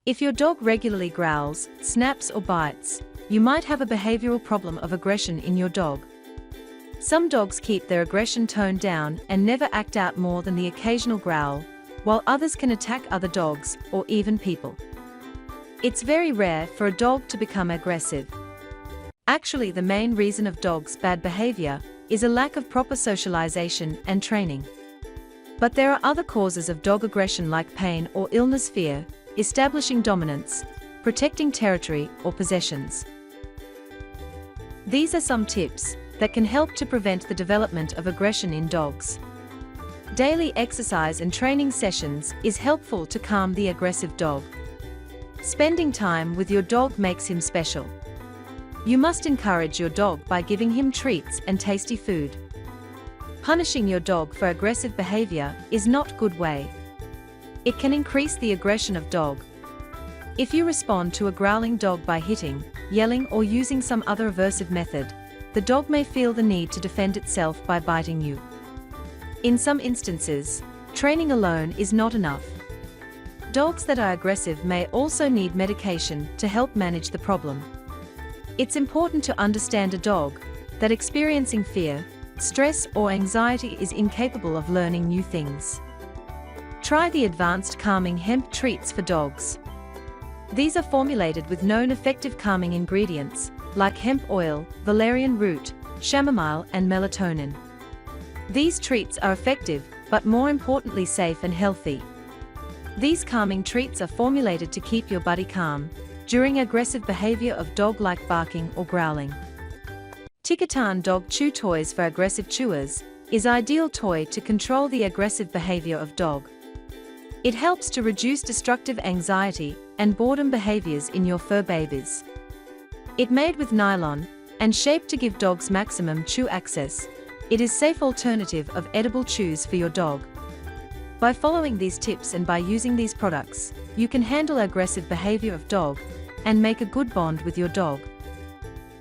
If your dog regularly growls, snaps or bites, you might have a behavioral problem of aggression in your dog. Some dogs keep their aggression toned down and never act out more than the occasional growl, while others can attack other dogs or even people. It's very rare for a dog to become aggressive. Actually, the main reason of dogs' bad behavior is a lack of proper socialization and training. But there are other causes of dog aggression like pain or illness, fear, establishing dominance, protecting territory or possessions. These are some tips that can help to prevent the development of aggression in dogs. Daily exercise and training sessions is helpful to calm the aggressive dog. Spending time with your dog makes him special. You must encourage your dog by giving him treats and tasty food. Punishing your dog for aggressive behavior is not a good way. It can increase the aggression of dog. If you respond to a growling dog by hitting, yelling or using some other aversive method, the dog may feel the need to defend itself by biting you. In some instances, training alone is not enough. Dogs that are aggressive may also need medication to help manage the problem. It's important to understand a dog that experiencing fear, stress or anxiety is incapable of learning new things. Try the advanced calming hemp treats for dogs. These are formulated with known effective calming ingredients like hemp oil, valerian root, chamomile and melatonin. These treats are effective, but more importantly safe and healthy. These calming treats are formulated to keep your buddy calm during aggressive behavior of dog like barking or growling. Ticatan Dog Chew Toys for aggressive chewers is ideal toy to control the aggressive behavior of dog. It helps to reduce destructive anxiety and boredom behaviors in your fur babies. It made with nylon and shaped to give dogs maximum chew access. It is safe alternative of edible chews for your dog. By following these tips and by using these products, you can handle aggressive behavior of dog and make a good bond with your dog.